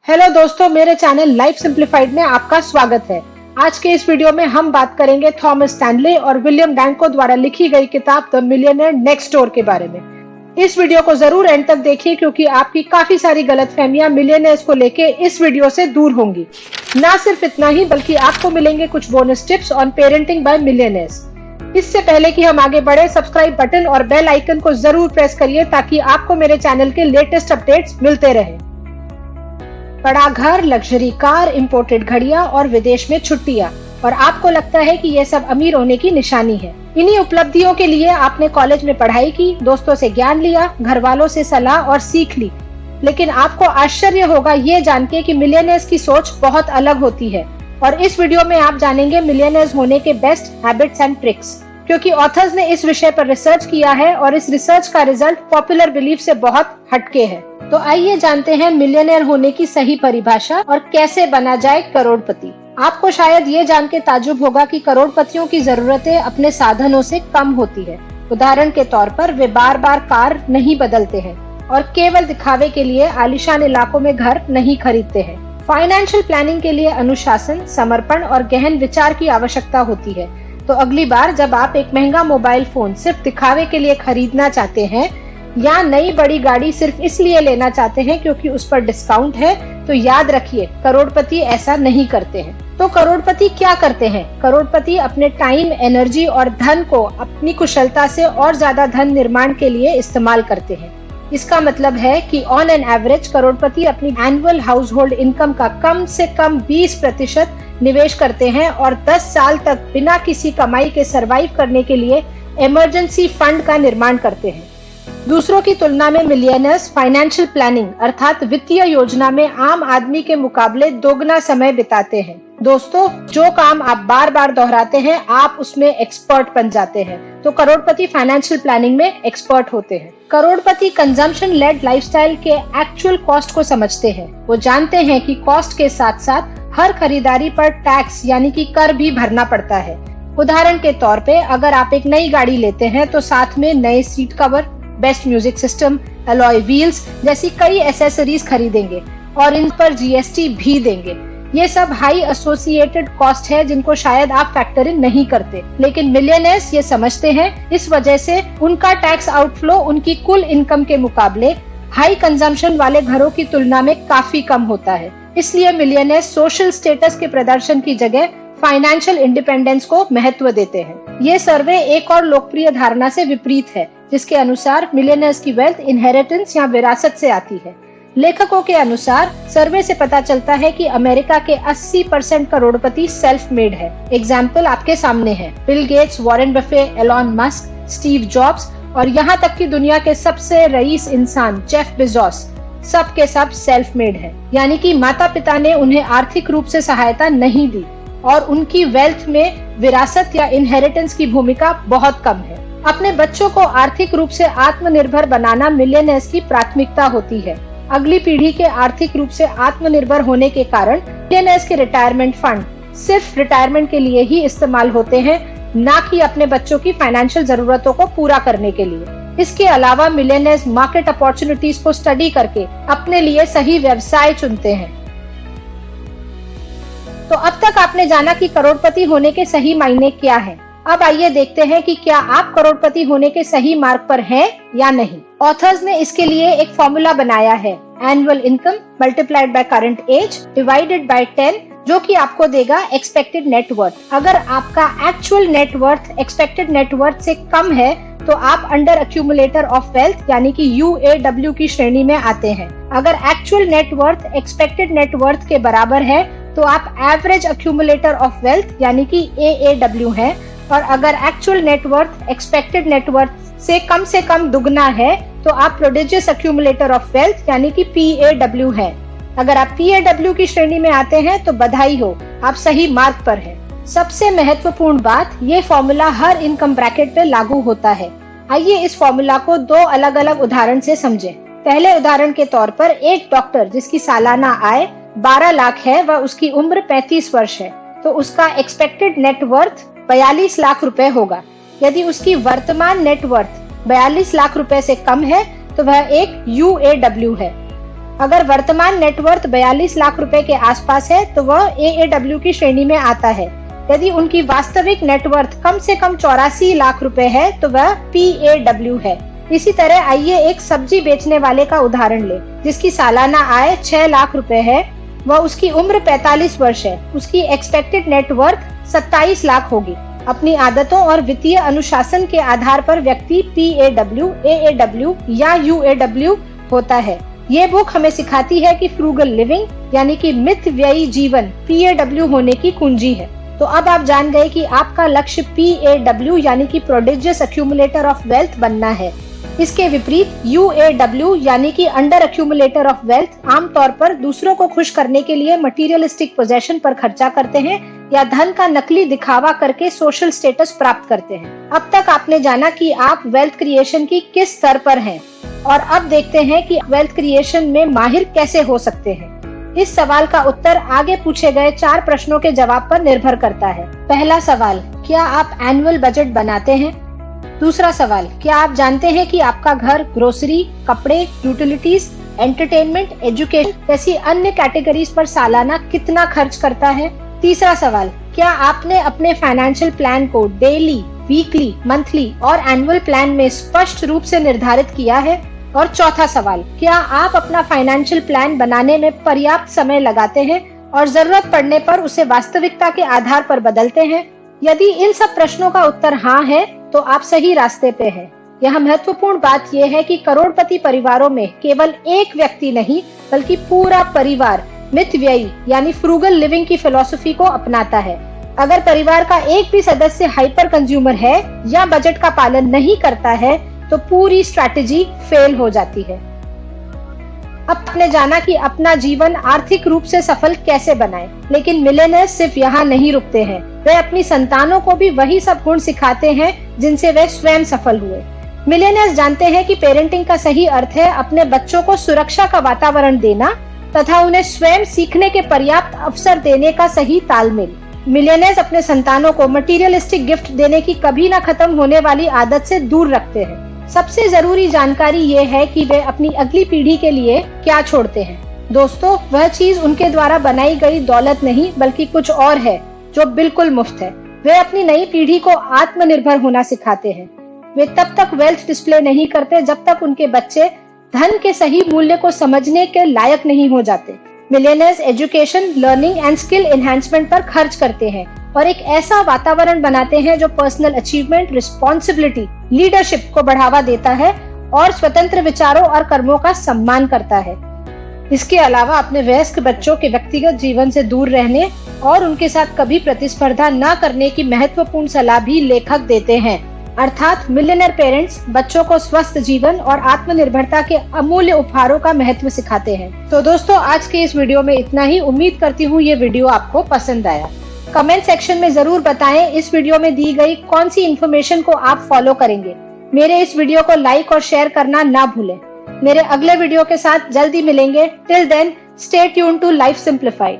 Hello दोस्तों, मेरे channel life simplified में आपका स्वागत है। आज के इस वीडियो में हम बात करेंगे थॉमस स्टैनले और विलियम डैंको द्वारा लिखी गई किताब द मिलियनेयर नेक्स्ट डोर के बारे में। इस वीडियो को जरूर एंड तक देखिए क्योंकि आपकी काफी सारी गलतफहमियां मिलियनेयर्स को लेके इस वीडियो से दूर होंगी। ना सिर्फ इतना ही बल्कि आपको मिलेंगे कुछ bonus tips on parenting by millionaires. इससे पहले कि हम आगे बढ़े, सब्सक्राइब बटन और बेल आइकन को जरूर प्रेस करिए ताकि आपको मेरे चैनल के लेटेस्ट अपडेट्स मिलते रहे। बड़ा घर, लग्जरी कार, इंपोर्टेड घड़ियां और विदेश में छुट्टियां, और आपको लगता है कि ये सब अमीर होने की निशानी है। इन्हीं उपलब्धियों के लिए आपने कॉलेज में पढ़ाई की, दोस्तों से ज्ञान लिया, घर वालों से सलाह और सीख ली। लेकिन आपको आश्चर्य होगा ये जान के कि मिलियनेयर्स की सोच बहुत अलग होती है। और इस वीडियो में आप जानेंगे मिलियनेयर्स होने के बेस्ट हैबिट्स एंड ट्रिक्स, क्योंकि ऑथर्स ने इस विषय पर रिसर्च किया है और इस रिसर्च का रिजल्ट पॉपुलर बिलीफ से बहुत हटके है। तो आइए जानते हैं मिलियनेयर होने की सही परिभाषा और कैसे बना जाए करोड़पति। आपको शायद ये जान के ताज्जुब होगा कि करोड़पतियों की जरूरतें अपने साधनों से कम होती है। उदाहरण के तौर पर वे बार बार कार नहीं बदलते हैं और केवल दिखावे के लिए आलीशान इलाकों में घर नहीं खरीदते हैं। फाइनेंशियल प्लानिंग के लिए अनुशासन, समर्पण और गहन विचार की आवश्यकता होती है। तो अगली बार जब आप एक महंगा मोबाइल फोन सिर्फ दिखावे के लिए खरीदना चाहते हैं या नई बड़ी गाड़ी सिर्फ इसलिए लेना चाहते हैं क्योंकि उस पर डिस्काउंट है, तो याद रखिए करोड़पति ऐसा नहीं करते हैं। तो करोड़पति क्या करते हैं? करोड़पति अपने टाइम, एनर्जी और धन को अपनी कुशलता से और ज्यादा धन निर्माण के लिए इस्तेमाल करते हैं। इसका मतलब है कि ऑन एन एवरेज करोड़पति अपनी एनुअल हाउस होल्ड इनकम का कम से कम 20% निवेश करते हैं और 10 साल तक बिना किसी कमाई के सरवाइव करने के लिए इमरजेंसी फंड का निर्माण करते हैं। दूसरों की तुलना में मिलियनेयर्स फाइनेंशियल प्लानिंग अर्थात वित्तीय योजना में आम आदमी के मुकाबले दोगुना समय बिताते हैं। दोस्तों, जो काम आप बार बार दोहराते हैं आप उसमें एक्सपर्ट बन जाते हैं। तो करोड़पति फाइनेंशियल प्लानिंग में एक्सपर्ट होते हैं। करोड़पति कंजम्पशन लेड लाइफस्टाइल के एक्चुअल कॉस्ट को समझते हैं। वो जानते हैं कि कॉस्ट के साथ साथ हर खरीदारी पर टैक्स यानी कि कर भी भरना पड़ता है। उदाहरण के तौर पे अगर आप एक नई गाड़ी लेते हैं तो साथ में नए seat cover, best music system, alloy wheels जैसी कई एसेसरीज खरीदेंगे और इन पर जीएसटी भी देंगे। ये सब हाई एसोसिएटेड कॉस्ट है जिनको शायद आप फैक्टर इन नहीं करते, लेकिन मिलियनेयर्स ये समझते हैं। इस वजह से उनका टैक्स आउटफ्लो उनकी कुल इनकम के मुकाबले हाई कंजम्पशन वाले घरों की तुलना में काफी कम होता है। इसलिए मिलियनेयर्स सोशल स्टेटस के प्रदर्शन की जगह फाइनेंशियल इंडिपेंडेंस को महत्व देते हैं। ये सर्वे एक और लोकप्रिय धारणा से विपरीत है जिसके अनुसार मिलियनेयर्स की वेल्थ इनहेरिटेंस या विरासत से आती है। लेखकों के अनुसार सर्वे से पता चलता है कि अमेरिका के 80% करोड़पति सेल्फ मेड है। एग्जाम्पल आपके सामने है। Bill Gates, Warren Buffett, Elon Musk, Steve jobs और यहाँ तक कि दुनिया के सबसे रईस इंसान जेफ बेजोस सब के सब सेल्फ मेड है। यानी कि माता पिता ने उन्हें आर्थिक रूप से सहायता नहीं दी और उनकी वेल्थ में विरासत या इनहेरिटेंस की भूमिका बहुत कम है। अपने बच्चों को आर्थिक रूप से आत्मनिर्भर बनाना मिलियनेयर्स की प्राथमिकता होती है। अगली पीढ़ी के आर्थिक रूप से आत्मनिर्भर होने के कारण मिलियनेयर्स के रिटायरमेंट फंड सिर्फ रिटायरमेंट के लिए ही इस्तेमाल होते हैं, न कि अपने बच्चों की फाइनेंशियल जरूरतों को पूरा करने के लिए। इसके अलावा मिलियनेयर्स मार्केट अपॉर्चुनिटीज को स्टडी करके अपने लिए सही व्यवसाय चुनते हैं। तो अब तक आपने जाना कि करोड़पति होने के सही मायने क्या हैं। अब आइए देखते हैं कि क्या आप करोड़पति होने के सही मार्ग पर हैं या नहीं। ऑथर्स ने इसके लिए एक फॉर्मूला बनाया है, annual income multiplied by current age divided by 10, जो कि आपको देगा एक्सपेक्टेड नेट वर्थ। अगर आपका actual net worth expected net worth से कम है तो आप अंडर एक्यूमुलेटर ऑफ वेल्थ यानी कि UAW की श्रेणी में आते हैं। अगर actual net worth expected net worth के बराबर है तो आप एवरेज एक्यूमुलेटर ऑफ वेल्थ यानी कि AAW है, और अगर actual net worth expected net worth से कम दुगना है तो आप प्रोडिजियस एक्यूमुलेटर ऑफ वेल्थ यानी कि PAW है। अगर आप PAW की श्रेणी में आते हैं तो बधाई हो, आप सही मार्ग पर हैं। सबसे महत्वपूर्ण बात, ये फॉर्मूला हर इनकम ब्रैकेट पे लागू होता है। आइए इस फॉर्मूला को दो अलग अलग उदाहरण से समझें। पहले उदाहरण के तौर पर एक डॉक्टर जिसकी सालाना आय 12 लाख है व उसकी उम्र 35 वर्ष है, तो उसका एक्सपेक्टेड नेट वर्थ 42 लाख रुपए होगा। यदि उसकी वर्तमान नेट वर्थ 42 लाख रुपए से कम है तो वह एक UAW है। अगर वर्तमान नेटवर्थ 42 लाख रुपए के आसपास है तो वह AAW की श्रेणी में आता है। यदि उनकी वास्तविक नेटवर्थ कम से कम 84 लाख रुपए है तो वह PAW है। इसी तरह आइए एक सब्जी बेचने वाले का उदाहरण ले, जिसकी सालाना आय 6 लाख रुपए है, वह उसकी उम्र 45 वर्ष है, उसकी एक्सपेक्टेड नेटवर्थ 27 लाख होगी। अपनी आदतों और वित्तीय अनुशासन के आधार पर व्यक्ति PAW, AAW या UAW होता है। ये बुक हमें सिखाती है कि फ्रूगल लिविंग यानी कि मित व्ययी जीवन PAW होने की कुंजी है। तो अब आप जान गए कि आपका लक्ष्य PAW यानी कि प्रोडिजियस एक्यूमुलेटर ऑफ वेल्थ बनना है। इसके विपरीत UAW यानी कि अंडर एक्यूमुलेटर ऑफ वेल्थ आमतौर पर दूसरों को खुश करने के लिए मटीरियलिस्टिक पोजेशन पर खर्चा करते हैं या धन का नकली दिखावा करके सोशल स्टेटस प्राप्त करते हैं। अब तक आपने जाना कि आप वेल्थ क्रिएशन की किस स्तर पर हैं और अब देखते हैं कि वेल्थ क्रिएशन में माहिर कैसे हो सकते हैं। इस सवाल का उत्तर आगे पूछे गए 4 प्रश्नों के जवाब पर निर्भर करता है। पहला सवाल, क्या आप एनुअल बजट बनाते हैं? दूसरा सवाल, क्या आप जानते हैं कि आपका घर ग्रोसरी, कपड़े, यूटिलिटीज, एंटरटेनमेंट, एजुकेशन जैसी अन्य कैटेगरीज पर सालाना कितना खर्च करता है? तीसरा सवाल, क्या आपने अपने फाइनेंशियल प्लान को डेली, वीकली, मंथली और एनुअल प्लान में स्पष्ट रूप से निर्धारित किया है? और चौथा सवाल, क्या आप अपना फाइनेंशियल प्लान बनाने में पर्याप्त समय लगाते हैं और जरूरत पड़ने पर उसे वास्तविकता के आधार पर बदलते हैं? यदि इन सब प्रश्नों का उत्तर हाँ है तो आप सही रास्ते पे हैं। यह महत्वपूर्ण बात यह है कि करोड़पति परिवारों में केवल एक व्यक्ति नहीं बल्कि पूरा परिवार मित व्ययी यानी फ्रूगल लिविंग की फिलॉसफी को अपनाता है। अगर परिवार का एक भी सदस्य हाइपर कंज्यूमर है या बजट का पालन नहीं करता है तो पूरी स्ट्रैटेजी फेल हो जाती है। अब आपने जाना कि अपना जीवन आर्थिक रूप से सफल कैसे बनाएं, लेकिन मिलियनेयर्स सिर्फ यहाँ नहीं रुकते हैं। वे अपनी संतानों को भी वही सब गुण सिखाते हैं जिनसे वे स्वयं सफल हुए। मिलियनेयर्स जानते हैं कि पेरेंटिंग का सही अर्थ है अपने बच्चों को सुरक्षा का वातावरण देना तथा उन्हें स्वयं सीखने के पर्याप्त अवसर देने का सही तालमेल। मिलियनेयर्स अपने संतानों को मटीरियलिस्टिक गिफ्ट देने की कभी न खत्म होने वाली आदत से दूर रखते हैं। सबसे जरूरी जानकारी ये है कि वे अपनी अगली पीढ़ी के लिए क्या छोड़ते हैं। दोस्तों, वह चीज उनके द्वारा बनाई गई दौलत नहीं बल्कि कुछ और है जो बिल्कुल मुफ्त है। वे अपनी नई पीढ़ी को आत्मनिर्भर होना सिखाते हैं। वे तब तक वेल्थ डिस्प्ले नहीं करते जब तक उनके बच्चे धन के सही मूल्य को समझने के लायक नहीं हो जाते। Millionaires education, learning and skill enhancement पर खर्च करते हैं और एक ऐसा वातावरण बनाते हैं जो पर्सनल अचीवमेंट, रिस्पॉन्सिबिलिटी, लीडरशिप को बढ़ावा देता है और स्वतंत्र विचारों और कर्मों का सम्मान करता है। इसके अलावा अपने वयस्क बच्चों के व्यक्तिगत जीवन से दूर रहने और उनके साथ कभी प्रतिस्पर्धा न करने की महत्वपूर्ण सलाह भी लेखक देते हैं। अर्थात मिलियनेयर पेरेंट्स बच्चों को स्वस्थ जीवन और आत्मनिर्भरता के अमूल्य उपहारों का महत्व सिखाते हैं। तो दोस्तों, आज के इस वीडियो में इतना ही। उम्मीद करती हूँ ये वीडियो आपको पसंद आया। कमेंट सेक्शन में जरूर बताएं इस वीडियो में दी गई कौन सी इन्फॉर्मेशन को आप फॉलो करेंगे। मेरे इस वीडियो को लाइक और शेयर करना ना भूलें। मेरे अगले वीडियो के साथ जल्दी मिलेंगे। Till then, stay tuned to life simplified.